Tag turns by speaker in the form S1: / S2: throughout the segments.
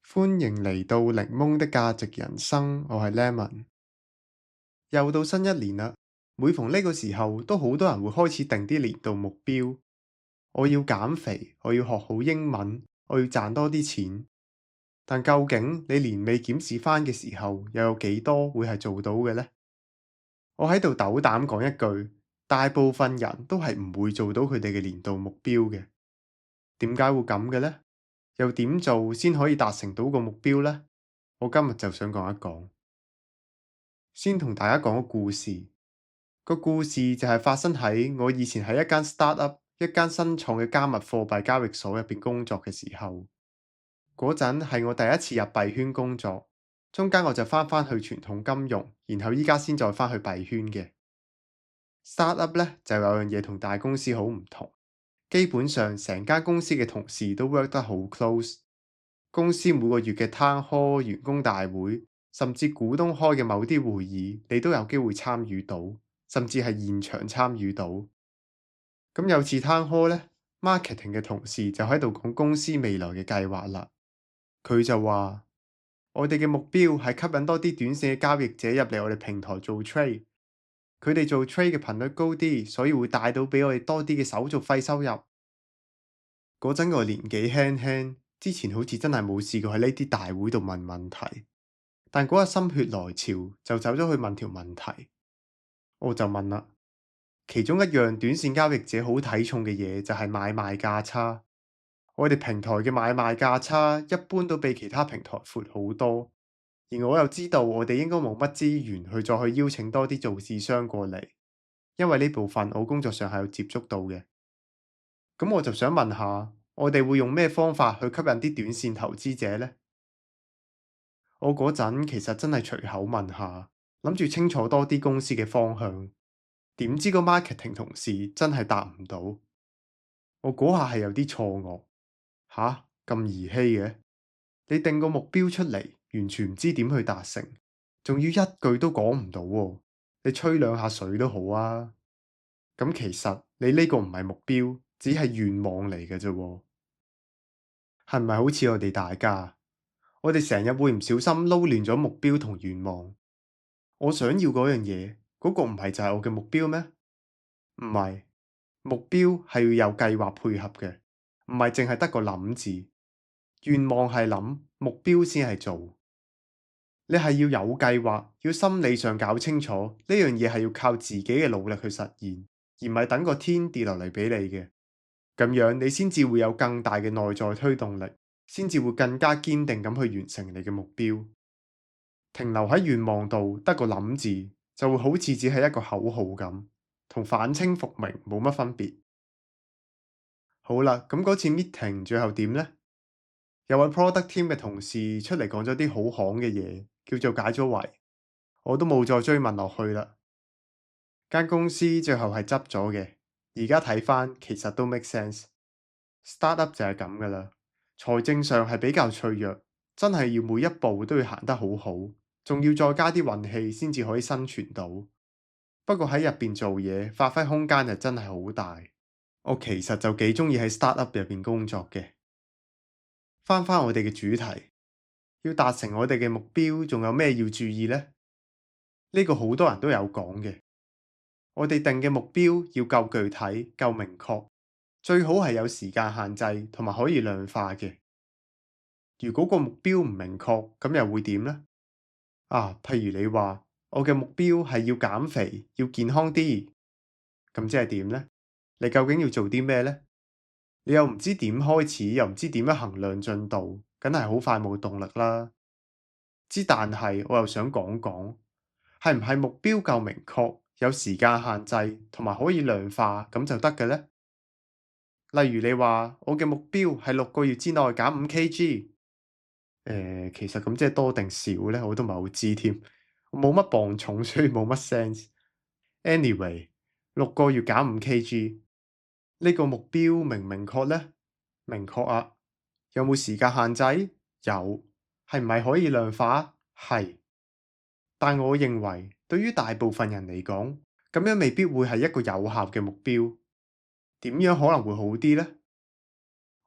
S1: 歡迎嚟到檸檬的價值人生，我係 Lemon。又到新一年啦，每逢呢個時候，都好多人會開始定啲年度目標。我要減肥，我要學好英文，我要賺多啲錢。但究竟你年尾檢視返嘅時候，又有幾多會係做到嘅呢？我喺度斗膽講一句，大部分人都係唔會做到佢哋嘅年度目標嘅。點解會咁嘅呢？又點做先可以達成到個目標呢？我今日就想講一講。先同大家講個故事，個故事就係發生喺我以前喺一間 startup 一間新創嘅加密貨幣交易所入邊工作嘅時候。嗰陣係我第一次入幣圈工作，中間我就翻返去傳統金融，然後依家先再翻去幣圈嘅。startup 咧就有樣嘢同大公司好唔同，基本上成間公司嘅同事都 work 得好 close。公司每個月嘅 town hall、員工大會，甚至股東開嘅某啲會議，你都有機會參與到，甚至係現場參與到。咁有次 town hall 咧，marketing 嘅同事就喺度講公司未來嘅計劃啦。佢就話：我哋嘅目標係吸引多啲短線嘅交易者入嚟我哋平台做 trade。佢哋做 trade 嘅頻率高啲，所以會帶到俾我哋多啲嘅手續費收入。嗰陣我年紀輕輕。之前好似真係冇試過喺呢啲大會度問問題，但嗰日心血來潮就走咗去問條問題。我就問啦，其中一樣短線交易者好睇重嘅嘢就係買賣價差。我哋平台嘅買賣價差一般都比其他平台闊好多，而我又知道我哋應該冇乜資源去再去邀請多啲做市商過嚟，因為呢部分我工作上係有接觸到嘅。咁我就想問下，我哋會用咩方法去吸引啲短線投資者呢？我嗰陣其實真係隨口問下，諗住清楚多啲公司嘅方向，點知個 marketing 同事真係答唔到。我嗰下係有啲錯愕，吓，咁兒戲嘅？你定個目標出嚟，完全唔知點去達成，仲要一句都講唔到喎，你吹兩下水都好啊。咁其實你呢個唔係目標，只係願望嚟嘅啫喎。係咪好似我哋大家？我哋成日會唔小心撈亂咗目標同願望。我想要嗰樣嘢，嗰個唔係就係我嘅目標咩？唔係，目標係要有計劃配合嘅，唔係淨係得個諗字。願望係諗，目標先係做。你係要有計劃，要心理上搞清楚呢樣嘢係要靠自己嘅努力去實現，而唔係等個天跌落嚟俾你嘅。咁樣你先至會有更大嘅內在推動力，先至會更加堅定咁去完成你嘅目標。停留喺願望度得個諗字，就會好似只係一個口號咁，同反清復明冇乜分別。好啦，咁嗰次 meeting 最後點呢？有位 product team 嘅同事出嚟講咗啲好行嘅嘢，叫做解咗圍，我都冇再追問落去啦。間公司最後係執咗嘅，而家睇返其實都 make sense。startup 就係咁噶啦，財政上係比較脆弱，真係要每一步都要行得好好，仲要再加啲運氣先至可以生存到。不過喺入邊做嘢，發揮空間就真係好大。我其實就幾鍾意喺 startup 入邊工作嘅。返返我哋嘅主題，要達成我哋嘅目標，仲有咩要注意呢？呢個好多人都有講嘅。我哋定嘅目標要夠具體、夠明確，最好係有時間限制同埋可以量化嘅。如果個目標唔明確，咁又會點呢？譬如你話我嘅目標係要減肥，要健康啲，咁即係點呢？你究竟要做啲咩呢？你又唔知點開始，又唔知點樣衡量進度，梗係好快冇動力啦。但係我又想講講，係唔係目標夠明確，有時間限制，同埋可以量化，咁就得嘅呢？例如你話我嘅目標係6個月之內減5kg。其實咁即係多定少咧，我都唔係好知添。我冇乜磅重，所以冇乜 sense。Anyway，6個月減5kg，呢個目標明唔明確呢？明確啊。有冇時間限制？有。係唔係可以量化？係。但我認為對於大部分人嚟講，咁樣未必會係一個有效嘅目標。點樣可能會好啲呢？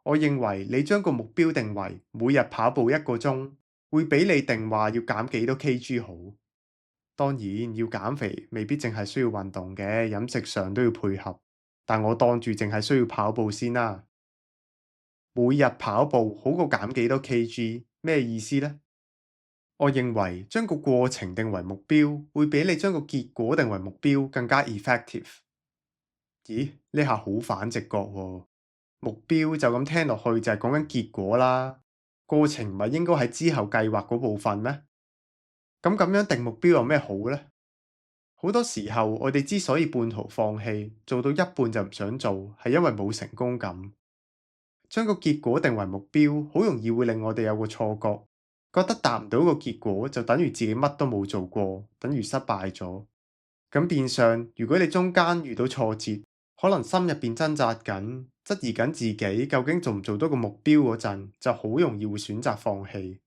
S1: 我認為你將個目標定為每日跑步1個鐘，會比你定話要減幾多 kg 好。當然，要減肥未必淨係需要運動嘅，飲食上都要配合。但我當住淨係需要跑步先啦。每日跑步好過減幾多 kg，咩意思呢？我認為將個過程定為目標，會比你將個結果定為目標更加 effective。咦？呢下好反直覺喎。目標就咁聽落去就係講緊結果啦，過程唔係應該喺之後計劃嗰部分咩？咁樣定目標有咩好呢？好多時候我哋之所以半途放棄，做到一半就唔想做，係因為冇成功感。將個結果定為目標，好容易會令我哋有個錯覺，覺得達唔到個結果就等於自己乜都冇做過，等於失敗咗。咁變相，如果你中間遇到挫折，可能心入邊掙扎緊，質疑緊自己究竟做唔做到個目標嗰陣，就好容易會選擇放棄。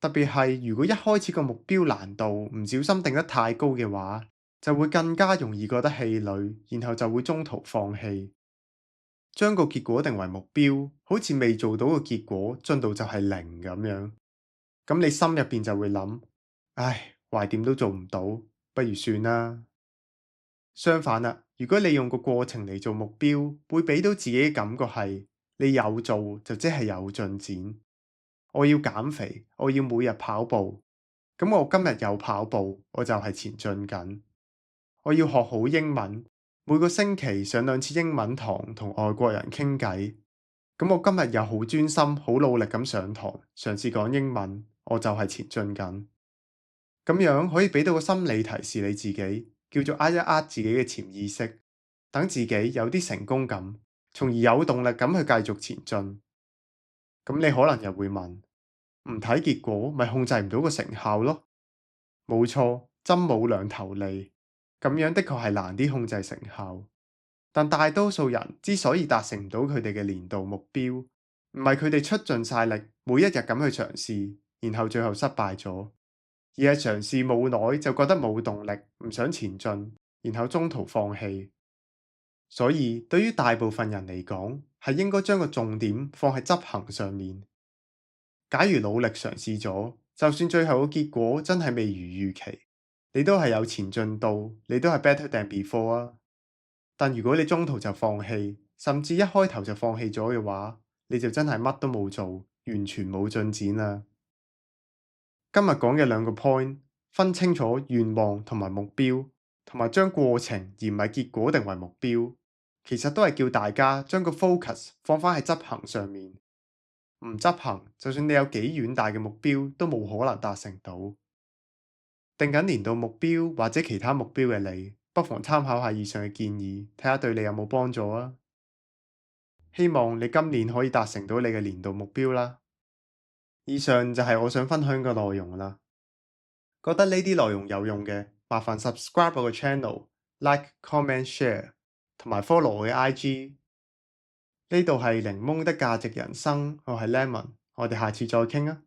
S1: 特別係如果一開始個目標難度唔小心定得太高嘅話，就會更加容易覺得氣餒，然後就會中途放棄。將個結果定為目標，好似未做到個結果，進度就係零咁樣。咁你心入邊就會諗：唉，橫掂都做唔到，不如算啦。相反啦，如果你用個過程嚟做目標，會俾到自己嘅感覺係你有做就即係有進展。我要減肥，我要每日跑步。咁我今日有跑步，我就係前進緊。我要學好英文。每個星期上2次英文堂，同外國人傾偈。咁我今日又好專心、好努力咁上堂，嘗試講英文，我就係前進緊。咁樣可以俾到個心理提示你自己，叫做呃一呃自己嘅潛意識，等自己有啲成功感，從而有動力咁去繼續前進。咁你可能又會問，唔睇結果咪控制唔到個成效咯？冇錯，針冇兩頭利。咁樣的確係難啲控制成效，但大多數人之所以達成唔到佢哋嘅年度目標，唔係佢哋出盡晒力，每一日咁去嘗試，然後最後失敗咗，而係嘗試冇耐就覺得冇動力，唔想前進，然後中途放棄。所以對於大部分人嚟講，係應該將個重點放喺執行上面。假如努力嘗試咗，就算最後嘅結果真係未如預期，你都係有前進到，你都係 better than before 啊！但如果你中途就放棄，甚至一開頭就放棄咗嘅話，你就真係乜都冇做，完全冇進展啦。今日講嘅2個 point，分清楚願望同埋目標，同埋將過程而唔係結果定為目標，其實都係叫大家將個 focus 放返喺執行上面。唔執行，就算你有幾遠大嘅目標，都冇可能達成到。定緊年度目標或者其他目標嘅你，不妨參考下以上嘅建議，睇下對你有冇幫助啊！希望你今年可以達成到你嘅年度目標啦。以上就係我想分享嘅內容啦。覺得呢啲內容有用嘅，麻煩 subscribe 我個 channel、like、comment、share，同埋 follow 我嘅 IG。呢度係檸檬的價值人生，我係 Lemon，我哋下次再傾啊！